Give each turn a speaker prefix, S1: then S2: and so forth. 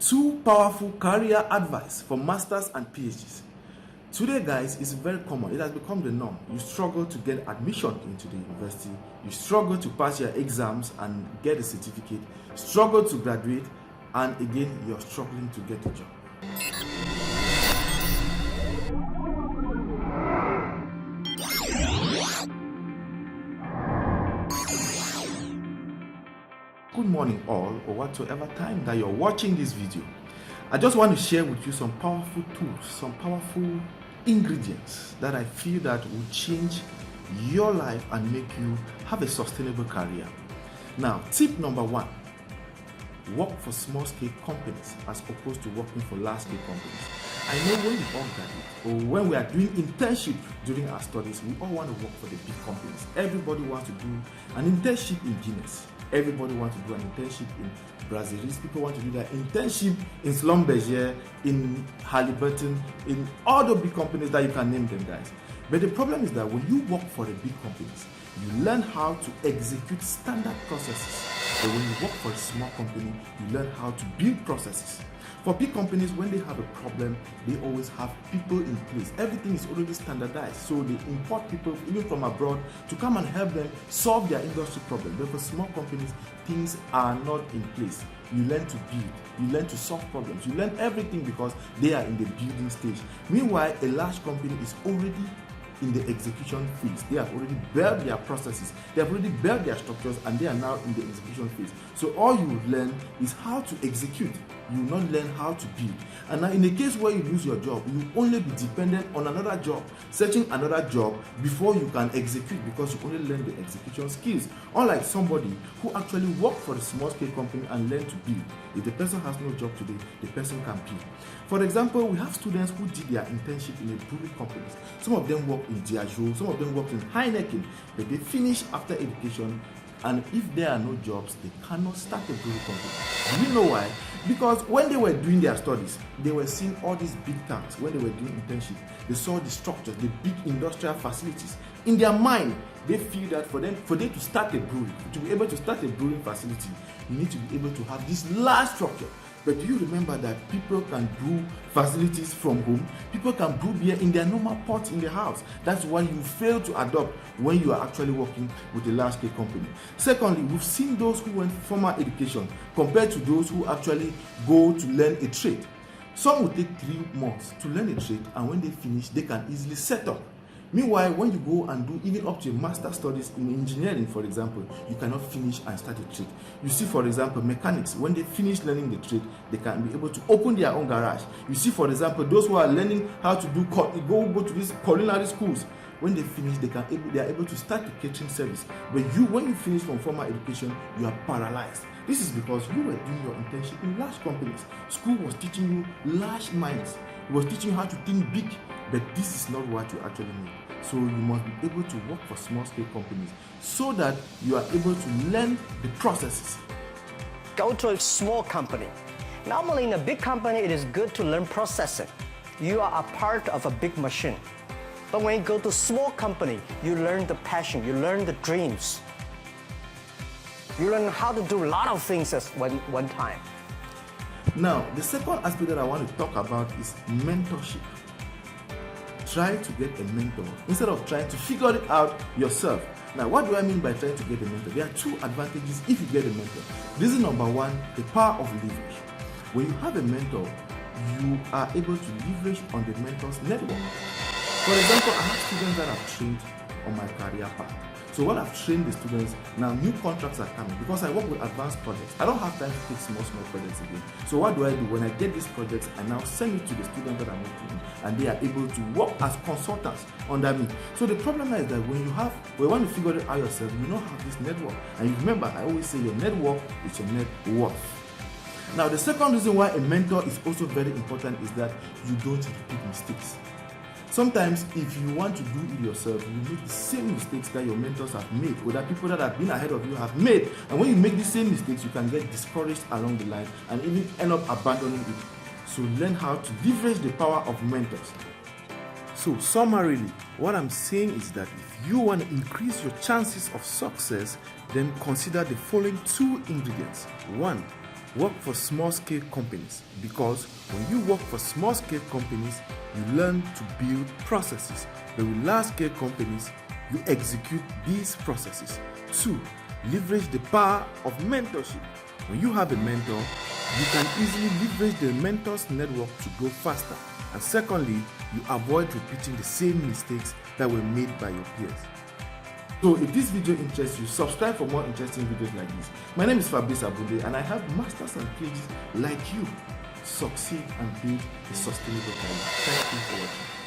S1: Two powerful career advice for masters and PhDs. Today, guys, it's very common. It has become the norm. You struggle to get admission into the university. You struggle to pass your exams and get a certificate. Struggle to graduate, and again, you're struggling to get a job. Good morning all, or whatsoever time that you're watching this video. I just want to share with you some powerful tools, some powerful ingredients that I feel that will change your life and make you have a sustainable career. Now, tip number one, work for small scale companies as opposed to working for large scale companies. I know when we all graduate or when we are doing internship during our studies, we all want to work for the big companies. Everybody wants to do an internship in Guinness. Everybody wants to do an internship in Brazilians. People want to do their internship in Schlumberger, in Halliburton, in all the big companies that you can name them, guys. But the problem is that when you work for the big companies, you learn how to execute standard processes. But when you work for a small company, you learn how to build processes. For big companies, when they have a problem, they always have people in place. Everything is already standardized. So they import people, even from abroad, to come and help them solve their industry problem. But for small companies, things are not in place. You learn to build, you learn to solve problems, you learn everything because they are in the building stage. Meanwhile, a large company is already in the execution phase. They have already built their processes, they have already built their structures, and they are now in the execution phase. So all you will learn is how to execute. You will not learn how to build. And now in the case where you lose your job, you will only be dependent on another job, searching another job before you can execute, because you only learn the execution skills. Unlike somebody who actually worked for a small scale company and learned to build. If the person has no job today, the person can build. For example, we have students who did their internship in a brewing companies. Some of them work in Diageo, some of them work in Heineken, but they finish after education, and if there are no jobs, they cannot start a brewing company. Do you know why? Because when they were doing their studies, they were seeing all these big tanks. When they were doing internship, they saw the structures, the big industrial facilities. In their mind, they feel that for them to start a brewery, to be able to start a brewing facility, you need to be able to have this large structure. But do you remember that people can brew facilities from home? People can brew beer in their normal pots in the house. That's why you fail to adopt when you are actually working with a large scale company. Secondly, we've seen those who went formal education compared to those who actually go to learn a trade. Some will take 3 months to learn a trade, and when they finish, they can easily set up. Meanwhile, when you go and do even up to a master's studies in engineering, for example, you cannot finish and start a trade. You see, for example, mechanics, when they finish learning the trade, they can be able to open their own garage. You see, for example, those who are learning how to do go to these culinary schools. When they finish, they are able to start the catering service. But when you finish from formal education, you are paralyzed. This is because you were doing your internship in large companies. School was teaching you large minds. It was teaching you how to think big. But this is not what you actually need. So you must be able to work for small scale companies so that you are able to learn the processes.
S2: Go to a small company. Normally in a big company, it is good to learn processing. You are a part of a big machine. But when you go to a small company, you learn the passion, you learn the dreams. You learn how to do a lot of things at one time.
S1: Now, the second aspect that I want to talk about is mentorship. Try to get a mentor instead of trying to figure it out yourself. Now, what do I mean by trying to get a mentor? There are 2 advantages if you get a mentor. This is number 1, the power of leverage. When you have a mentor, you are able to leverage on the mentor's network. For example, I have students that I've trained on my career path. So while I've trained the students, now new contracts are coming because I work with advanced projects. I don't have time to take small projects again. So what do? When I get these projects, I now send it to the students that I'm working with, and they are able to work as consultants under me. So the problem is that when you want to figure it out yourself, you don't have this network. And you remember, I always say your network is your net worth. Now, the second reason why a mentor is also very important is that you don't repeat mistakes. Sometimes, if you want to do it yourself, you make the same mistakes that your mentors have made, or that people that have been ahead of you have made. And when you make the same mistakes, you can get discouraged along the line and even end up abandoning it. So learn how to leverage the power of mentors. So summarily, what I'm saying is that if you want to increase your chances of success, then consider the following 2 ingredients. 1, work for small-scale companies, because when you work for small-scale companies, you learn to build processes. But with large-scale companies, you execute these processes. 2, leverage the power of mentorship. When you have a mentor, you can easily leverage the mentor's network to grow faster. And secondly, you avoid repeating the same mistakes that were made by your peers. So if this video interests you, subscribe for more interesting videos like this. My name is Fabrice Abunde, and I help masters and PhDs like you succeed and build a sustainable career. Thank you for watching.